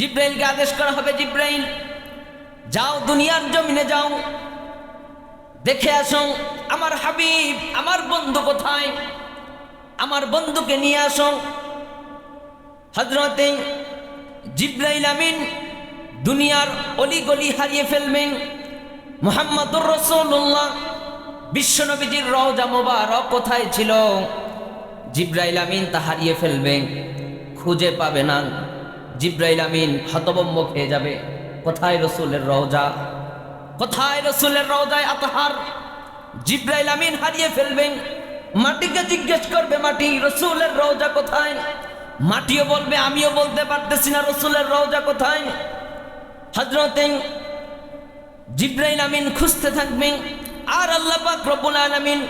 জিব্রাইলকে আদেশ করা হবে, জিব্রাইল যাও দুনিয়ার জমিনে যাও, দেখে আসো আমার হাবিব আমার বন্ধু কোথায়, আমার বন্ধুকে নিয়ে আসো। হযরতে জিব্রাইল আমিন দুনিয়ার অলিগলি হারিয়ে ফেলবেন। মুহাম্মদুর রাসূলুল্লাহ বিশ্বনবীজির রওজা মোবারক কোথায় ছিল, জিব্রাইল আমিন তা হারিয়ে ফেলবে, খুঁজে পাবে না। জিব্রাইল আমিন হতভম্ব খেয়ে যাবে, কোথায় রসুলের রওজা, কোথায় রসুলের রওজায় আতহার। জিব্রাইল আমিন হারিয়ে ফেলবেন, মাটিকে জিজ্ঞেস করবে, মাটি রসুলের রওজা কোথায়? মাটিও বলবে আমিও বলতে পারতেছি না রসুলের রওজা কোথায়। হযরতে জিব্রাইল আমিন খুঁজতে থাকবেন, আর আল্লাহ পাক রব্বুল আলামিন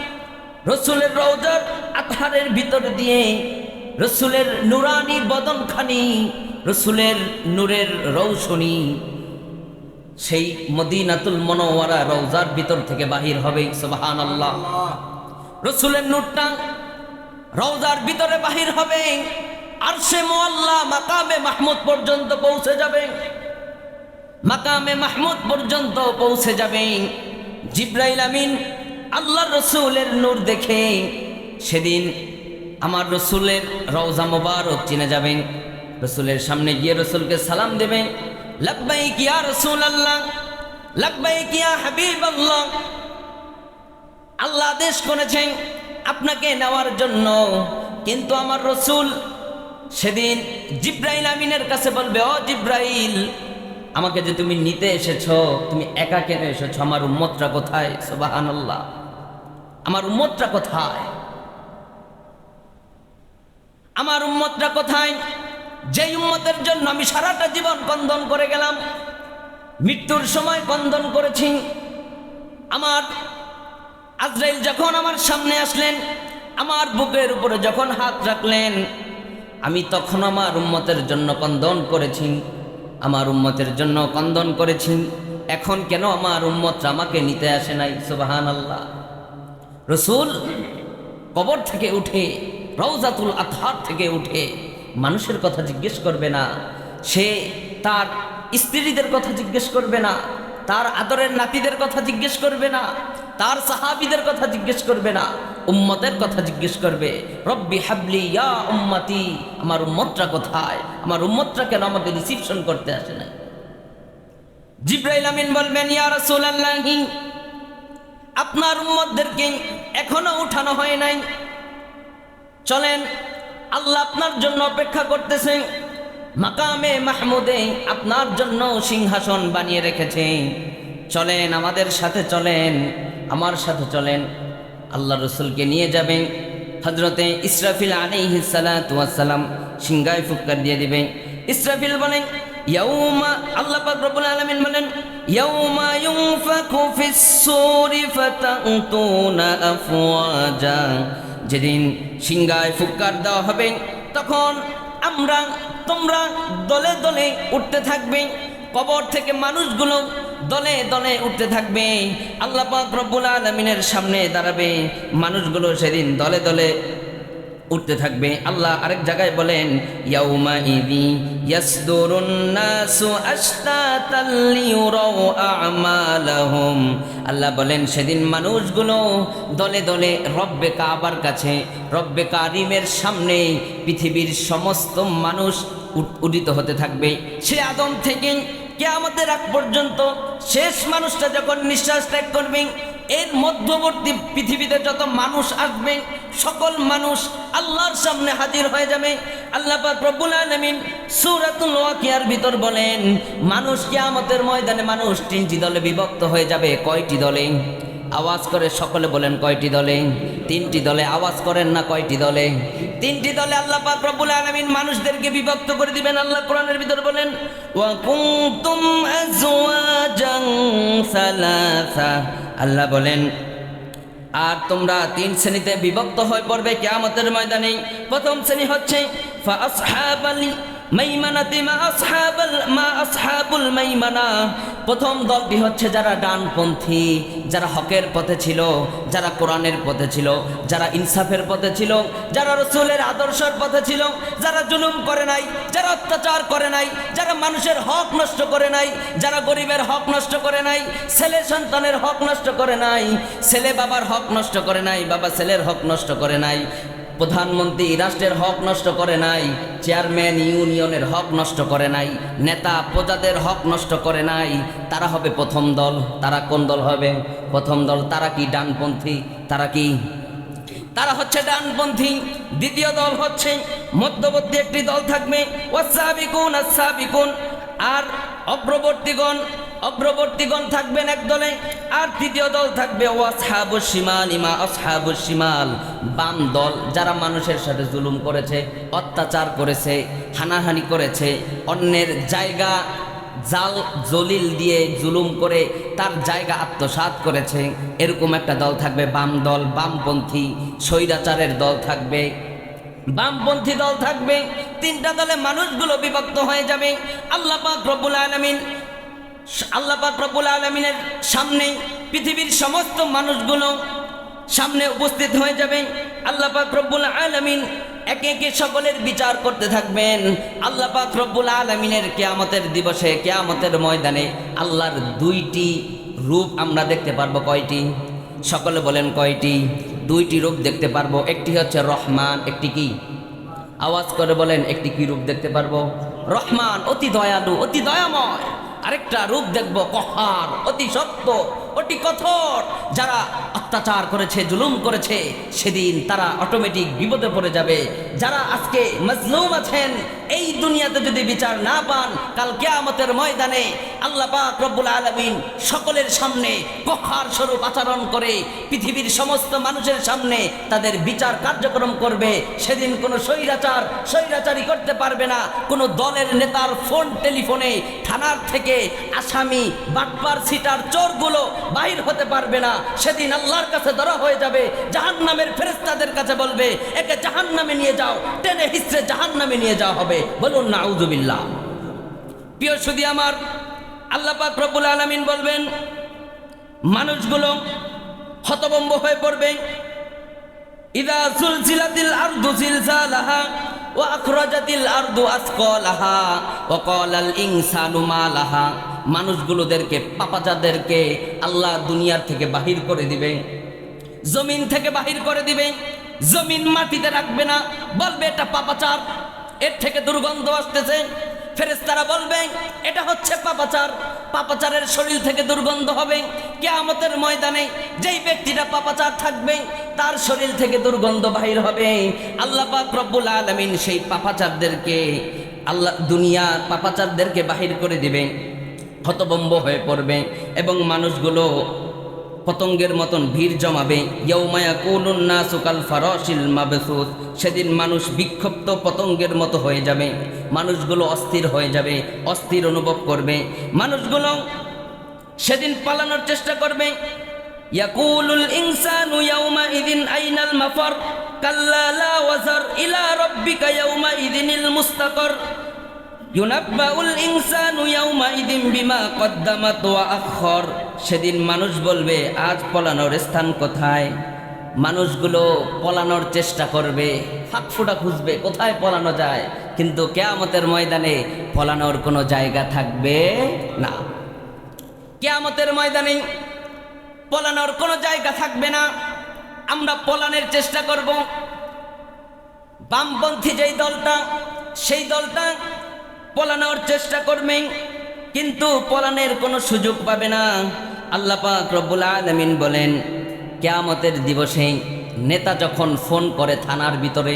রসুলের রওজার আতহারের ভিতর দিয়ে রসুলের নুরানি বদনখানি, রসুলের নূরের রৌশনী সেই মদিনাতুল মুনাওয়ারা রওজার ভিতর থেকে বাহির হবে। সুবহানাল্লাহ। রসুলের নূরটা রওজার ভিতরে বাহির হবে, আরশে মুআল্লা মাকামে মাহমুদ পর্যন্ত পৌঁছে যাবে, মাকামে মাহমুদ পর্যন্ত পৌঁছে যাবে। জিব্রাইল আমিন আল্লাহর রসুলের নূর দেখে সেদিন আমার রসুলের রওজা মোবারক চিনে যাবেন, রসুলের সামনে গিয়ে রসুলকে সালাম দেবেন, লাব্বাইক ইয়া রাসূলুল্লাহ, লাব্বাইক ইয়া হাবিবাল্লাহ। আল্লাহ আদেশ করেছেন আপনাকে নেওয়ার জন্য, কিন্তু আমার রসুল সেদিন জিব্রাইল আমিনের কাছে বলবে, ও জিব্রাইল, আমাকে যে তুমি নিতে এসেছো, তুমি একা কেন এসেছো? আমার উম্মতরা কোথায়? সুবহানাল্লাহ। আমার উম্মতরা কোথায়? আমার উম্মতরা কোথায়? যেই উম্মতের জন্য আমি সারাটা জীবন কন্দন করে গেলাম, মৃত্যুর সময় কন্দন করেছি। আমার আজরাইল যখন আমার সামনে আসলেন, আমার বুকের উপরে যখন হাত রাখলেন, আমি তখন আমার উম্মতের জন্য কন্দন করেছি, আমার উম্মতের জন্য কন্দন করেছি। এখন কেন আমার উম্মতরা আমাকে নিতে আসে নাই? সুবহানাল্লাহ। রসুল কবর থেকে উঠে, রওজাতুল আতহার থেকে উঠে মানুষের কথা জিজ্ঞেস করবে না, সে তার স্ত্রীদের কথা জিজ্ঞেস করবে না, তার আদরের নাতিদের কথা জিজ্ঞেস করবে না, তার সাহাবীদের কথা জিজ্ঞেস করবে না, উম্মতের কথা জিজ্ঞেস করবে। রব্বি হাবলি ইয়া উম্মতি, আমার উম্মতরা কোথায়? আমার উম্মতরা কেন আমাকে রিসিপশন করতে আসে না? জিব্রাইল আমিন বলবেন, ইয়া রাসূলুল্লাহ, আপনার উম্মতদেরকে এখনো উঠানো হয় নাই, চলেন, আল্লাহ আপনার জন্য অপেক্ষা করতেছেন, মাকামে মাহমুদে আপনার জন্য সিংহাসন বানিয়ে রেখেছে, চলেন আমাদের সাথে চলেন, আমার সাথে চলেন। আল্লাহ রসুলকে নিয়ে যাবেন। হযরতে ইসরাফিল আলাইহিস সালাতু ওয়াস সালাম সিংহায় ফুৎকার দিয়ে দিবেন। ইসরাফিল বলেন, ইয়াউমা, আল্লাহ পাক রব্বুল আলামিন বলেন, ইয়াউমা ইউনফাকু ফিস সূরি ফাতাতুনা আফওয়াজা, যেদিন সিংহায় ফুৎকার দেওয়া হবে তখন তোমরা দলে দলে উঠতে থাকবে, কবর থেকে মানুষগুলো দলে দলে উঠতে থাকবে, আল্লাহ পাক রব্বুল আলামিনের সামনে দাঁড়াবে, মানুষগুলো সেদিন দলে দলে উঠতে থাকবে। আল্লাহ আরেক জায়গায় বলেন, ইয়াউমা ইযি ইয়াসদুরুন নাসু আশতাতাল লিয়ুরাউ আমালাহুম, আল্লাহ বলেন সেদিন মানুষগুলো দলে দলে রব্বে কাবার কাছে, রব্বে কারিমের সামনে পৃথিবীর সমস্ত মানুষ উদিত হতে থাকবে। সে আদম থেকে কিয়ামতের আগ পর্যন্ত শেষ মানুষটা যখন নিঃশ্বাস ত্যাগ করবে, এর মধ্যবর্তী পৃথিবীতে যত মানুষ আসবে সকল মানুষ আল্লাহর সামনে হাজির হয়ে যাবে। আল্লাহ পাক রব্বুল আলামিন সূরাতুল ওয়াকিয়ার ভিতর বলেন, মানুষ কিয়ামতের ময়দানে মানুষ তিনটি দলে বিভক্ত হয়ে যাবে। কয়টি দলে? আওয়াজ করে সকলে বলেন, কয়টি দলে? তিনটি দলে। আওয়াজ করেন না, কয়টি দলে? তিনটি দলে আল্লাহ পাক রব্বুল আলামিন মানুষদেরকে বিভক্ত করে দিবেন। আল্লাহ কোরআনের ভিতর বলেন, ওয়া কুনতুম আজওয়াজান সালাসা, আল্লাহ বলেন আর তোমরা তিন শ্রেণীতে বিভক্ত হয়ে পড়বে কিয়ামতের ময়দানে। প্রথম শ্রেণী হচ্ছে মাইমানাতি মা আসহাবুল মাইমানা। প্রথম দলটি হচ্ছে যারা ডানপন্থী, যারা হকের পথে ছিল, যারা কোরআনের পথে ছিল, যারা ইনসাফের পথে ছিল, যারা রসুলের আদর্শের পথে ছিল, যারা জুলুম করে নাই, যারা অত্যাচার করে নাই, যারা মানুষের হক নষ্ট করে নাই, যারা গরিবের হক নষ্ট করে নাই, ছেলে সন্তানের হক নষ্ট করে নাই, ছেলে বাবার হক নষ্ট করে নাই, বাবা ছেলের হক নষ্ট করে নাই, প্রধানমন্ত্রী রাষ্ট্রের হক নষ্ট করে নাই, চেয়ারম্যান ইউনিয়নের হক নষ্ট করে নাই, নেতা প্রজাদের হক নষ্ট করে নাই, তারা হবে প্রথম দল। তারা কোন দল হবে? প্রথম দল। তারা কি ডানপন্থী? তারা কি? তারা হচ্ছে ডানপন্থী। দ্বিতীয় দল হচ্ছে মধ্যবর্তী একটি দল থাকবে, ওয়াসাবিকুন আসসাবিকুন, আর অগ্রবর্তীগণ থাকবেন এক দলে। আর তৃতীয় দল থাকবে ওয়াসহাবুশ শিমাল, ইমা আসহাবুশ শিমাল, বাম দল, যারা মানুষের সাথে জুলুম করেছে, অত্যাচার করেছে, হানাহানি করেছে, অন্যের জায়গা জাল জলিল দিয়ে জুলুম করে তার জায়গা আত্মসাৎ করেছে, এরকম একটা দল থাকবে বাম দল, বামপন্থী স্বৈরাচারের দল থাকবে, বামপন্থী দল থাকবে। তিনটা দলে মানুষগুলো বিভক্ত হয়ে যাবে। আল্লাহ পাক রব্বুল আলামিনের সামনে পৃথিবীর সমস্ত মানুষগুলো সামনে উপস্থিত হয়ে যাবে। আল্লাহ পাক রব্বুল আলামিন একে একে সকলের বিচার করতে থাকবেন। আল্লাহ পাক রব্বুল আলামিনের কিয়ামতের দিবসে, কিয়ামতের ময়দানে আল্লাহর দুইটি রূপ আমরা দেখতে পারবো। কয়টি? সকলে বলেন কয়টি? দুইটি রূপ দেখতে পারবো। একটি হচ্ছে রহমান, একটি কি? আওয়াজ করে বলেন, একটি কি রূপ দেখতে পারবো? রহমান, অতি দয়ালু, অতি দয়াময়। আরেকটা রূপ দেখব কহার, অতি শক্ত, অতি কঠোর। যারা অত্যাচার করেছে, জুলুম করেছে, সেদিন তারা অটোমেটিক বিপদে পড়ে যাবে। যারা আজকে মজলুম আছেন, এই দুনিয়াতে যদি বিচার না পান, কাল কিয়ামতের ময়দানে আল্লাহ পাক রব্বুল আলামিন সকলের সামনে কহার স্বরূপ আচরণ করে পৃথিবীর সমস্ত মানুষের সামনে তাদের বিচার কার্যক্রম করবে। সেদিন কোনো স্বৈরাচারী করতে পারবে না। কোনো দলের নেতার ফোন টেলিফোনে থানার থেকে আসামি, বাটপার, সিটার, চোরগুলো বাহির হতে পারবে না। সেদিন আল্লাহর কাছে ধরা হয়ে যাবে। জাহান্নামের ফেরেশতাদের কাছে বলবে, একে জাহান্নামে নিয়ে যাও, টেনে হিস্ট্রে জাহান্নামে নিয়ে যাওয়া হবে। বলুন নাউযুবিল্লাহ। প্রিয় সুধী আমার, আল্লাহ পাক রব্বুল আলামিন বলবেন, মানুষগুলো হতভম্ব হয়ে পড়বে। ইযা যুলজিলাতিল আরদু জিলজালাহা ওয়া আখরাজাতিল আরদু আসকালাহা ওয়া ক্বালাল ইনসানু মা লাহা। মানুষগুলোদেরকে, পাপাচারদেরকে আল্লাহ দুনিয়ার থেকে বাহির করে দিবে, জমিন থেকে বাহির করে দিবে। জমিন মাটিতে রাখবে না, বলবে এটা পাপাচার, এর থেকে দুর্গন্ধ আসতেছে। ফেরেশতারা বলবে এটা হচ্ছে পাপাচার, পাপাচারের শরীর থেকে দুর্গন্ধ হবে। কিয়ামতের ময়দানে যেই ব্যক্তিটা পাপাচার থাকবে তার শরীর থেকে দুর্গন্ধ বাহির হবে। আল্লাহ পাক রব্বুল আলামিন সেই পাপাচারদেরকে, পাপাচারদেরকে বাহির করে দিবে, হতভম্ব হয়ে পড়বে এবং মানুষগুলো পতঙ্গের মতন ভিড় জমাবে। ইয়াউমা ইয়াকুনুন নাসু কাল ফারাশিল মাবসুস। সেদিন মানুষ বিক্ষিপ্ত পতঙ্গের মতো হয়ে যাবে। মানুষগুলো অস্থির হয়ে যাবে, অস্থির অনুভব করবে। মানুষগুলো সেদিন পালানোর চেষ্টা করবে। ইয়াকুলুল ইনসানু ইয়াউমা ইযিন আইনাল মাফার কাল্লা লা ওয়াজার ইলা রাব্বিকা ইয়াউমা ইযিনিল মুস্তাকার ইউনাব্বাউল ইনসানু ইয়াউমা ইযিন বিমা কদ্দামাত ওয়া আখখার। সেদিন মানুষ বলবে, আজ পলানোর স্থান কোথায়? মানুষগুলো পলানোর চেষ্টা করবে, ফাঁকফোঁটা খুঁজবে কোথায় পলানো যায়, কিন্তু কিয়ামতের ময়দানে পলানোর কোনো জায়গা থাকবে না। কিয়ামতের ময়দানে পলানোর কোনো জায়গা থাকবে না। আমরা পলানোর চেষ্টা করব। বামপন্থী যেই দলটা, সেই দলটা পলানোর চেষ্টা করবে, কিন্তু পলানোর কোনো সুযোগ পাবে না। আল্লাহ পাক রব্বুল আলামিন বলেন, কিয়ামতের দিবসে নেতা যখন ফোন করে থানার ভিতরে,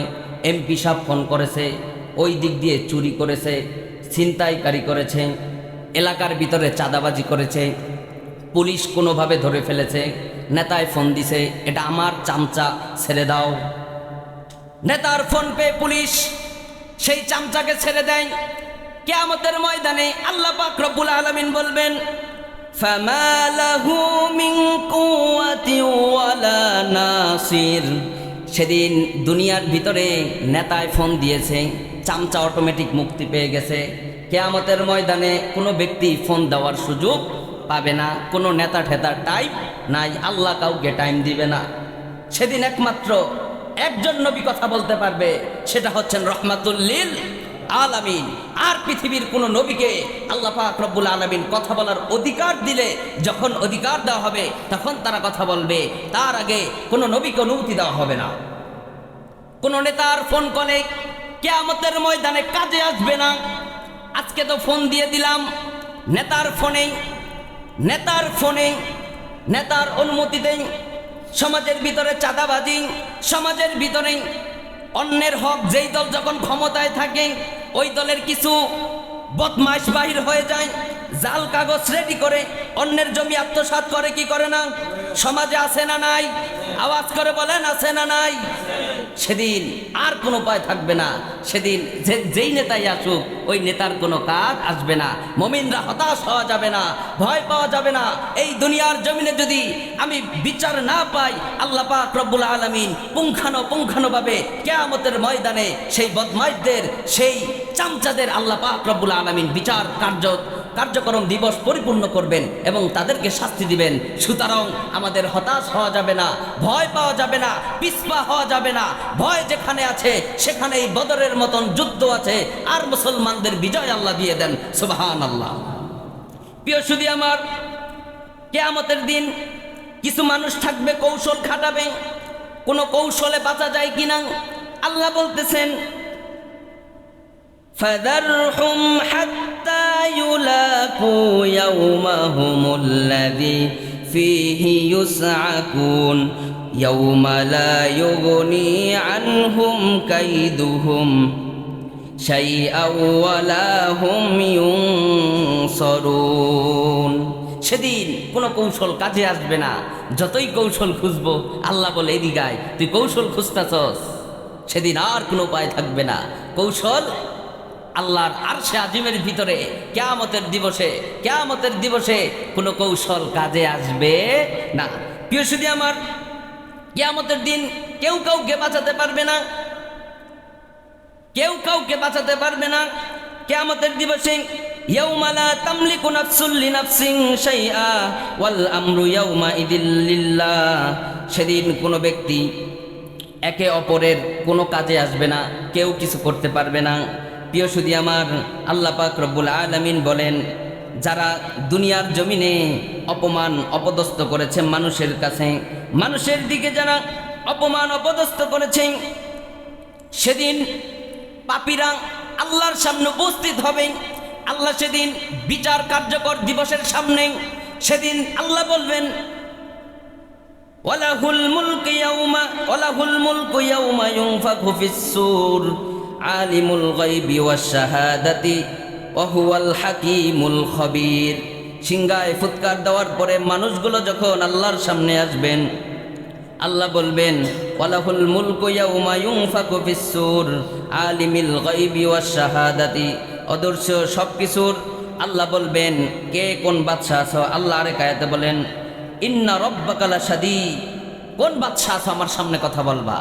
এমপি সাহেব ফোন করেছে, ওই দিক দিয়ে চুরি করেছে, ছিনতাইকারী করেছে, এলাকার ভিতরে চাঁদাবাজি করেছে, পুলিশ কোনোভাবে ধরে ফেলেছে, নেতায় ফোন দিছে, এটা আমার চামচা, ছেড়ে দাও। নেতার ফোন পেয়ে পুলিশ সেই চামচাকে ছেড়ে দেয়। কিয়ামতের ময়দানে আল্লাহ পাক রব্বুল আলামিন বলবেন, ফামা লাহু মিন কুওয়াতি ওয়ালা নাসির। সেদিন দুনিয়ার ভিতরে নেতায় ফোন দিয়েছে, চামচা অটোমেটিক মুক্তি পেয়ে গেছে। কিয়ামতের ময়দানে কোনো ব্যক্তি ফোন দেওয়ার সুযোগ পাবে না, কোনো নেতা ঠেতার টাইম নাই, আল্লাহ কাউকে টাইম দিবে না। সেদিন একমাত্র একজন নবী কথা বলতে পারবে, সেটা হচ্ছেন রহমাতুল লিল আলামিন। আর পৃথিবীর কোনো নবীকে আল্লাহ পাক রব্বুল আলামিন কথা বলার অধিকার দিলে, যখন অধিকার দেওয়া হবে তখন তারা কথা বলবে, তার আগে কোনো নবীকে অনুমতি দেওয়া হবে না। কোনো নেতার ফোন কলে কিয়ামতের ময়দানে কাজে আসবে না। আজকে তো ফোন দিয়ে দিলাম, নেতার ফোনে নেতার অনুমতিতেই সমাজের ভিতরে চাঁদাবাজি, সমাজের ভিতরে অন্যের হক, যেই দল যখন ক্ষমতায় থাকে ওই দলের কিছু বদমাইশ বাহির হয়ে যায়, জাল কাগজ রেডি করে অন্যের জমি আত্মসাৎ করে, কি করে না? সমাজে আছে না নাই? আওয়াজ করে বলেন, আছে না নাই? সেদিন আর কোনো উপায় থাকবে না। সেদিন যেই নেতাই আসুক ওই নেতার কোনো কাজ আসবে না। মুমিনরা হতাশ হওয়া যাবে না, ভয় পাওয়া যাবে না। এই দুনিয়ার জমিনে যদি আমি বিচার না পাই, আল্লাহ পাক রব্বুল আলামিন পুঙ্খানুপুঙ্খানুভাবে কিয়ামতের ময়দানে সেই বদমাইশদের, সেই চামচাদের আল্লাহ পাক রব্বুল আলামিন বিচার কার্যক্রম দিবস পরিপূর্ণ করবেন এবং তাদেরকে শাস্তি দিবেন। সুতরাং আমাদের হতাশ হওয়া যাবে না, ভয় পাওয়া যাবে না, পিছপা হওয়া যাবে না। ভয় যেখানে আছে সেখানেই বদরের মতন যুদ্ধ আছে, আর মুসলমানদের বিজয় আল্লাহ দিয়ে দেন। সুবহানাল্লাহ। প্রিয় সুধী আমার, কিয়ামতের দিন কিছু মানুষ থাকবে কৌশল খাটাবে, কোনো কৌশলে বাঁচা যায় কিনা। আল্লাহ বলতেছেন, فذرهم حتى يلاقوا يومهم الذي فيه يصعقون يوم لا يغني عنهم كيدهم شيئا ولا هم ينصرون। সেদিন কোনো কৌশল কাজে আসবে না, যতই কৌশল খুঁজবো। আল্লাহ বলে, এদিকায় তুই কৌশল খুঁজতাছস, সেদিন আর কোনো উপায় থাকবে না। কৌশল আল্লাহর আরশে আজিমের ভিতরে কিয়ামতের দিবসে কোনো কৌশল কাজে আসবে না। প্রিয় সুধী আমার, কিয়ামতের দিন কেউ কাউকে বাঁচাতে পারবে না, কেউ কাউকে বাঁচাতে পারবে না। কিয়ামতের দিবসে ইয়াউমা লা তামলিকু নাফসুন লিনাফসিন শাইআ ওয়াল আমরু ইয়াউমা ইদিল লিল্লাহ। সেদিন কোনো ব্যক্তি একে অপরের কোনো কাজে আসবে না, কেউ কিছু করতে পারবে না। প্রিয় সুধী আমার, আল্লাহ পাক রব্বুল আলামিন বলেন, যারা দুনিয়ার জমিনে অপমান অপদস্থ করেছে মানুষের কাছে, মানুষের দিকে যারা অপমান অপদস্থ করেছে, সেদিন পাপীরা আল্লাহর সামনে উপস্থিত হবে। আল্লাহ সেদিন বিচার কার্যকর দিবসের সামনে, সেদিন আল্লাহ বলবেন, ওয়ালাহুল মুলকু ইয়াউমা ইউনফাখু ফিস-সূর আলিমুল গায়বি ওয়াশ শাহাদাতি ওয়া হুয়াল হাকীমুল খবীর। সিংহায় ফুৎকার দেওয়ার পরে মানুষগুলো যখন আল্লাহর সামনে আসবেন, আল্লাহ বলবেন, ওয়ালাহুল মুলকু ইয়াউমা ইউনফাখু ফিস-সূর আলিমিল গায়বি ওয়াশ শাহাদাতি। অদৃশ্য সব কিছুর আল্লাহ বলবেন, কে কোন বাদশা আছো? আল্লাহ আরেক আয়াতে বলেন, ইন্না রব্বাকা লাশাদীদ। কোন বাদশা আছো আমার সামনে কথা বলবা?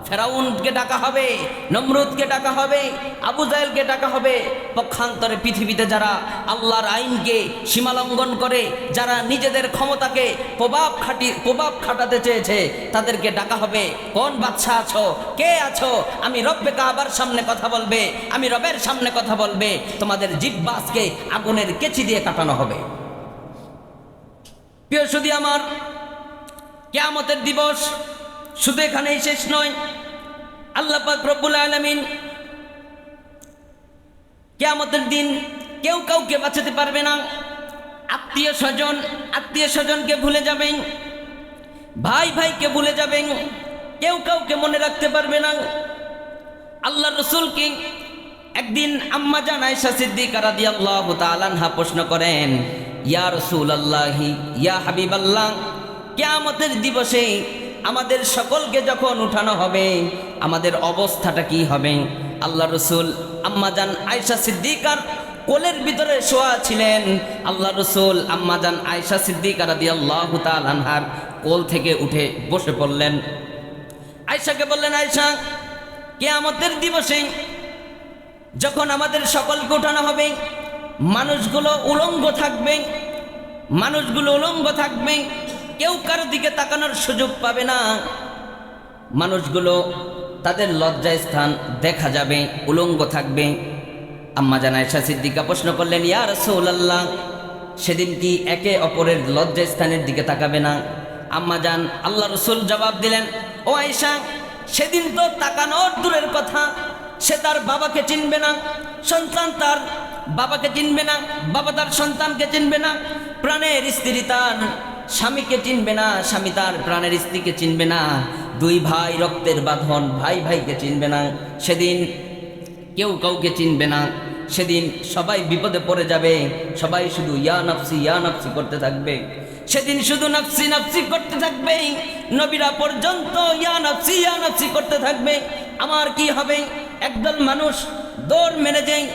ফেরাউনকে ডাকা হবে, নমরুদকে ডাকা হবে, আবু জাহেলকে ডাকা হবে। পক্ষান্তরে পৃথিবীতে যারা আল্লাহর আইনকে সীমালঙ্ঘন করে, যারা নিজেদের ক্ষমতাকে প্রভাব খাটাতে চেয়েছে, তাদেরকে ডাকা হবে, কোন বাদশা আছো, কে আছো? আমি রব্বে কাবার সামনে কথা বলবে, আমি রবের সামনে কথা বলবে। তোমাদের জিহ্বাকে আগুনের কেচি দিয়ে কাটানো হবে। প্রিয় সুধী আমার, কিয়ামতের দিবস শুধু এখানেই শেষ নয়। আল্লাহ পাক রব্বুল আলামিন কিয়ামতের দিন কেউ কাউকে বাঁচাতে পারবে না। আত্মীয় স্বজনকে ভুলে যাবেন, ভাই ভাইকে ভুলে যাবেন, কেউ কাউকে মনে রাখতে পারবে না। আল্লাহ রাসূলকে একদিন আম্মা জান আয়েশা সিদ্দিকা রাদিয়াল্লাহু তাআলা আনহা প্রশ্ন করেন, ইয়া রাসূলুল্লাহি, ইয়া হাবিবাল্লাহ, কিয়ামতের দিবসে আমাদের সকলকে যখন উঠানো হবে, আমাদের অবস্থাটা কি হবে? আল্লাহ রাসূল আম্মা জান আয়েশা সিদ্দিকার কোলের ভিতরে শোয়া ছিলেন। আল্লাহ রাসূল আম্মা জান আয়েশা সিদ্দিকা রাদিয়াল্লাহু তাআলা আনহার কোল থেকে উঠে বসে পড়লেন। আয়েশাকে বললেন, আয়েশা, কিয়ামতের দিবসে যখন আমাদের সকলকে উঠানো হবে, মানুষগুলো উলঙ্গ থাকবে, মানুষগুলো উলঙ্গ থাকবে, কেউ কারো দিকে তাকানোর সুযোগ পাবে না। মানুষগুলো তাদের লজ্জা স্থান দেখা যাবে, উলঙ্গ থাকবে। আম্মা জান আয়েশা সিদ্দিকা প্রশ্ন করলেন, ইয়া রাসূলুল্লাহ, সেদিন কি একে অপরের লজ্জা স্থানের দিকে তাকাবে না? আম্মা জান আল্লাহ রসুল জবাব দিলেন, ও আয়েশা, সেদিন তো তাকানোর দূরের কথা, সে তার বাবাকে চিনবে না, সন্তান তার বাবাকে চিনবে না, বাবা তার সন্তানকে চিনবে না, প্রাণের স্ত্রী তার স্বামীকে চিনবে না, স্বামী তার প্রাণের স্ত্রীকে চিনবে না, দুই ভাই রক্তের বাঁধন, ভাই ভাইকে চিনবে না। সেদিন কেউ কাউকে চিনবে না। সেদিন সবাই বিপদে পড়ে যাবে, সবাই শুধু ইয়া নাফসি করতে থাকবে। সেদিন শুধু নাফসি নাফসি করতে থাকবে, নবীরা পর্যন্ত ইয়া নাফসি করতে থাকবে। আমার কি হবে? একদল মানুষ দৌড় মেরে যায়,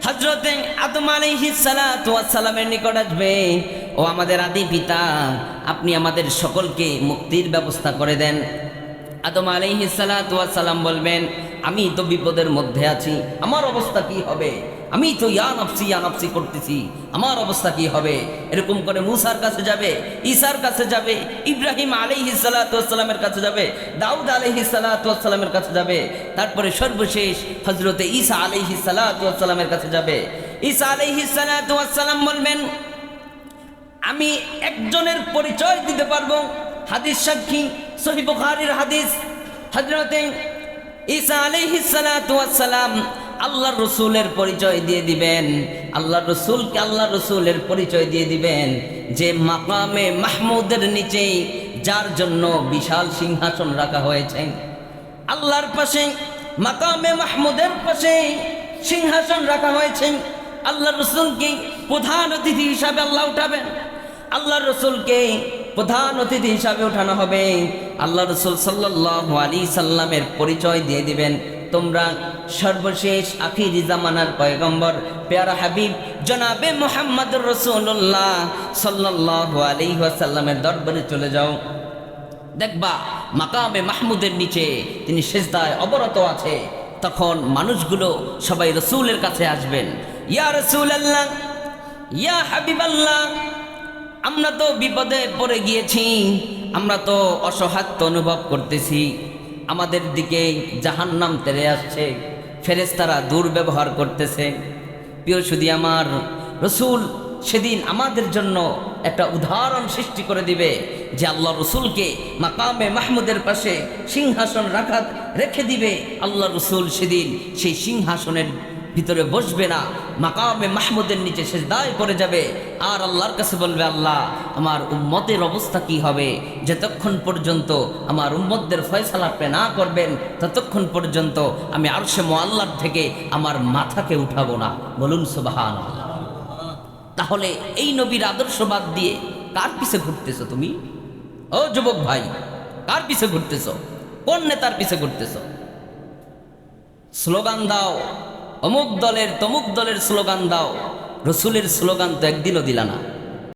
হযরতে আদম আলাইহিস সালাতু ওয়াস সালামের নিকট আসবে, ও আমাদের আদি পিতা, আপনি আমাদের সকলকে মুক্তির ব্যবস্থা করে দেন। আদম আলাইহিস সালাতু ওয়াস সালাম বলবেন, আমি তো বিপদের মধ্যে আছি, আমার অবস্থা কি হবে? আমি তো ইয়া নাফসি করতেছি, আমার অবস্থা কি হবে? এরকম করে মূসার কাছে যাবে, ঈসার কাছে যাবে, ইব্রাহিম আলাইহিস সালাতু ওয়াস সালামের কাছে যাবে, দাউদ আলাইহিস সালাতু ওয়াস সালামের কাছে যাবে, তারপরে সর্বশেষ হযরতে ঈসা আলাইহিস সালাতু ওয়াস সালামের কাছে যাবে। ঈসা আলাইহিস সালাতু ওয়াস সালাম বলবেন, আমি একজনের পরিচয় দিতে পারবো। হাদিস সাক্ষী, সহিহ বুখারীর হাদিস, হযরতে ঈসা আলাইহিস সালাতু ওয়াস সালাম আল্লাহর রসুলের পরিচয় দিয়ে দিবেন, আল্লাহর রসুলকে আল্লাহর রসুলের পরিচয় দিয়ে দিবেন, যে মাকামে মাহমুদের নিচে যার জন্য বিশাল সিংহাসন রাখা হয়েছে, আল্লাহর পাশে মাকামে মাহমুদের পাশে সিংহাসন রাখা হয়েছে। আল্লাহর রসুলকে প্রধান অতিথি হিসাবে আল্লাহ উঠাবেন, আল্লাহর রসুলকে প্রধান অতিথি হিসাবে উঠানো হবে। আল্লাহ রসুল সাল্লাল্লাহু আলাইহি সাল্লামের পরিচয় দিয়ে দিবেন, তোমরা সর্বশেষ আখিরি জামানার পয়গম্বর প্যারা হাবিব জনাবে মুহাম্মদুর রাসূলুল্লাহ সাল্লাল্লাহু আলাইহি ওয়াসাল্লামের দরবারে চলে যাও। দেখবা মাকামে মাহমুদের নিচে তিনি সিজদায় অবরত আছে। তখন মানুষগুলো সবাই রসুলের কাছে আসবেন, ইয়া রাসূলুল্লাহ, ইয়া হাবিবাল্লাহ, আমরা তো বিপদে পড়ে গিয়েছি, আমরা তো অসহায়ত্ব অনুভব করতেছি, আমাদের দিকে জাহান্নাম তেড়ে আসছে, ফেরেশতারা দুর্ব্যবহার করতেছে। প্রিয় সুধী আমার, রসুল সেদিন আমাদের জন্য একটা উদাহরণ সৃষ্টি করে দিবে যে আল্লাহ রসুলকে মাকামে মাহমুদের পাশে সিংহাসন রেখে দিবে। আল্লাহ রসুল সেদিন সেই সিংহাসনের ভিতরে বসবে না, মাকামে মাহমুদের নিচে সিজদায় পড়ে যাবে, আর আল্লাহর কাছে বলবে, আল্লাহ, আমার উম্মতের অবস্থা কি হবে? যতক্ষণ পর্যন্ত আমার উম্মতদের ফয়সালা আপনি না করবেন, ততক্ষণ পর্যন্ত আমি আরশে মুআল্লার থেকে আমার মাথাকে উঠাবো না। বলুন সুবহানাল্লাহ। তাহলে এই নবীর আদর্শবাদ দিয়ে কার পিছে ঘুরতেছো তুমি? ও যুবক ভাই, কার পিছে ঘুরতেছো? কোন নেতার পিছে ঘুরতেছো? স্লোগান দাও, অমুক দলের তমুক দলের স্লোগান দাও, রসুলের স্লোগান তো একদিনও দিলা না।